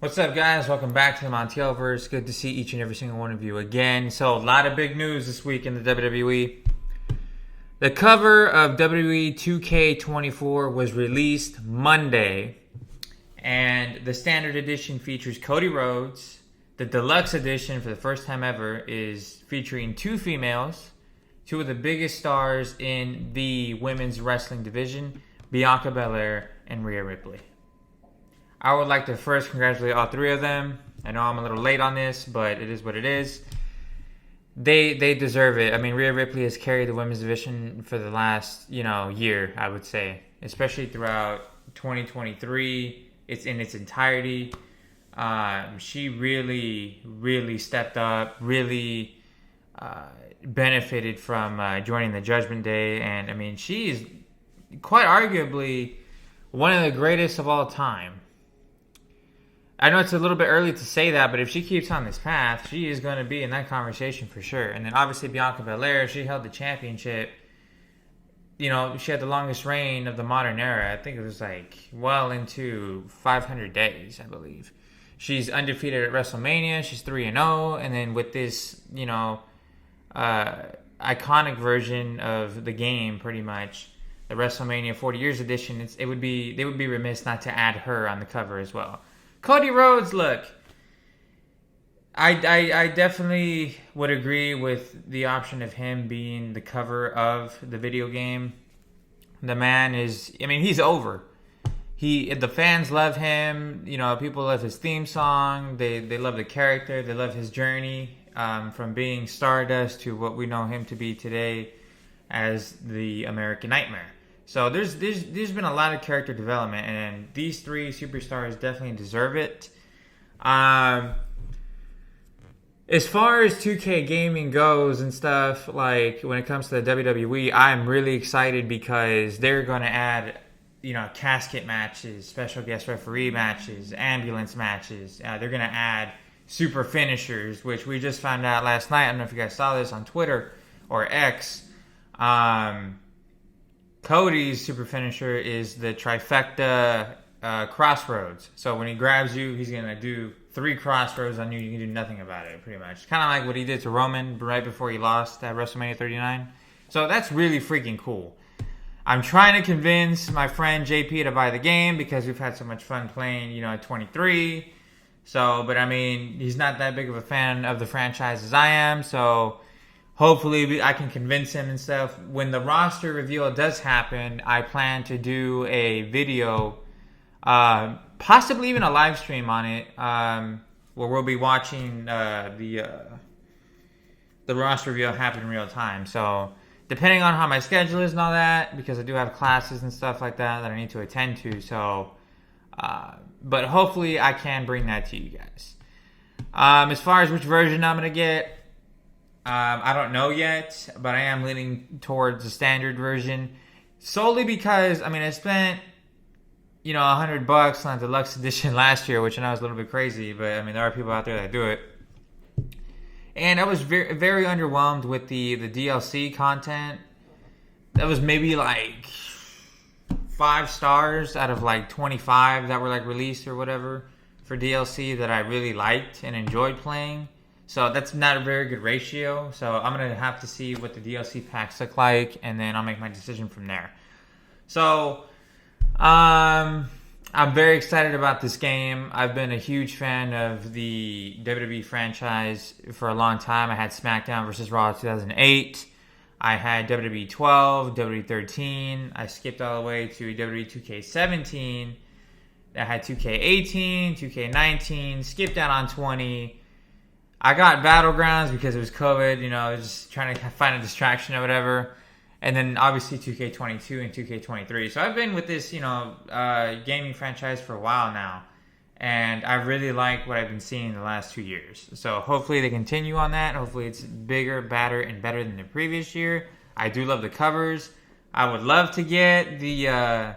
What's up, guys? Welcome back to the Montielverse. Good to see each and every single one of you again. So, a lot of big news this week in the WWE. The cover of WWE 2K24 was released Monday, and the standard edition features Cody Rhodes. The deluxe edition, for the first time ever, is featuring two females, two of the biggest stars in the women's wrestling division, Bianca Belair and Rhea Ripley. I would like to first congratulate all three of them. I know I'm a little late on this, but it is what it is. They deserve it. I mean, Rhea Ripley has carried the women's division for the last, year, I would say. Especially throughout 2023. It's in its entirety. She really stepped up, really benefited from joining the Judgment Day. And, I mean, she is quite arguably one of the greatest of all time. I know it's a little bit early to say that, but if she keeps on this path, she is going to be in that conversation for sure. And then obviously Bianca Belair, she held the championship. She had the longest reign of the modern era. I think it was well into 500 days, I believe. She's undefeated at WrestleMania. She's 3-0. And then with this, iconic version of the game, pretty much, the WrestleMania 40 Years edition, they would be remiss not to add her on the cover as well. Cody Rhodes, look, I definitely would agree with the option of him being the cover of the video game. The man he's over. The fans love him. People love his theme song. They love the character. They love his journey from being Stardust to what we know him to be today as the American Nightmare. So there's been a lot of character development, and these three superstars definitely deserve it. As far as 2K gaming goes and stuff, when it comes to the WWE, I'm really excited because they're going to add, casket matches, special guest referee matches, ambulance matches. They're going to add super finishers, which we just found out last night. I don't know if you guys saw this on Twitter or X. Cody's super finisher is the trifecta crossroads. So when he grabs you, he's going to do 3 crossroads on you. You can do nothing about it, pretty much. Kind of like what he did to Roman right before he lost at WrestleMania 39. So that's really freaking cool. I'm trying to convince my friend JP to buy the game because we've had so much fun playing, at 23. So, but he's not that big of a fan of the franchise as I am, so hopefully I can convince him and stuff. When the roster reveal does happen, I plan to do a video, possibly even a live stream on it, where we'll be watching the roster reveal happen in real time. So depending on how my schedule is and all that, because I do have classes and stuff like that I need to attend to. So, but hopefully I can bring that to you guys. As far as which version I'm going to get, I don't know yet, but I am leaning towards the standard version solely because I spent $100 on the deluxe edition last year, which I know is a little bit crazy, but there are people out there that do it, and I was very, very underwhelmed with the DLC content. That was maybe 5 stars out of 25 that were released or whatever for DLC that I really liked and enjoyed playing. So that's not a very good ratio. So I'm going to have to see what the DLC packs look like, and then I'll make my decision from there. So I'm very excited about this game. I've been a huge fan of the WWE franchise for a long time. I had SmackDown vs. Raw 2008. I had WWE 12, WWE 13. I skipped all the way to WWE 2K17. I had 2K18, 2K19, skipped out on 20. I got Battlegrounds because it was COVID, I was just trying to find a distraction or whatever. And then obviously 2K22 and 2K23. So I've been with this, gaming franchise for a while now. And I really like what I've been seeing the last 2 years. So hopefully they continue on that. Hopefully it's bigger, badder, and better than the previous year. I do love the covers. I would love to get the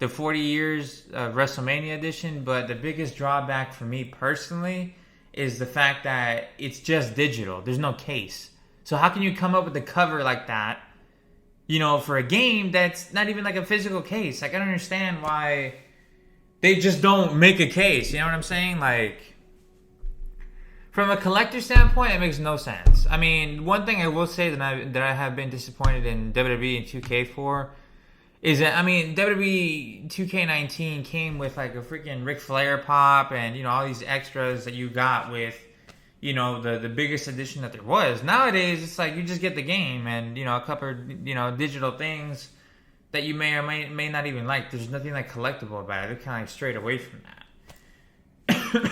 40 years WrestleMania edition. But the biggest drawback for me personally is the fact that it's just digital. There's no case. So how can you come up with a cover like that, for a game that's not even a physical case? I don't understand why they just don't make a case. You know what I'm saying? Like, from a collector standpoint, it makes no sense. I mean, one thing I will say that I have been disappointed in WWE and 2K for is that, I mean, WWE 2K19 came with like a freaking Ric Flair pop and, you know, all these extras that you got with, you know, the biggest edition that there was. Nowadays, it's like you just get the game and, you know, a couple of, you know, digital things that you may or may not even like. There's nothing like collectible about it. They're kind of like straight away from that.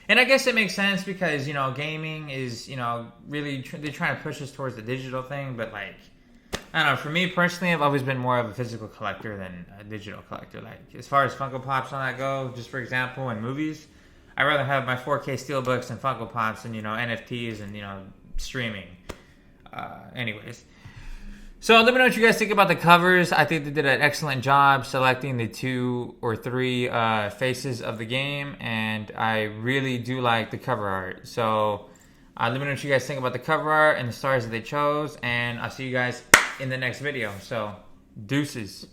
And I guess it makes sense because, you know, gaming is, you know, really, they're trying to push us towards the digital thing, but like, I don't know, for me personally, I've always been more of a physical collector than a digital collector. Like, as far as Funko Pops on that go, just for example, in movies, I'd rather have my 4K Steelbooks and Funko Pops and, you know, NFTs and, you know, streaming. Anyways. So let me know what you guys think about the covers. I think they did an excellent job selecting the 2 or 3 faces of the game. And I really do like the cover art. So let me know what you guys think about the cover art and the stars that they chose. And I'll see you guys in the next video. So, deuces.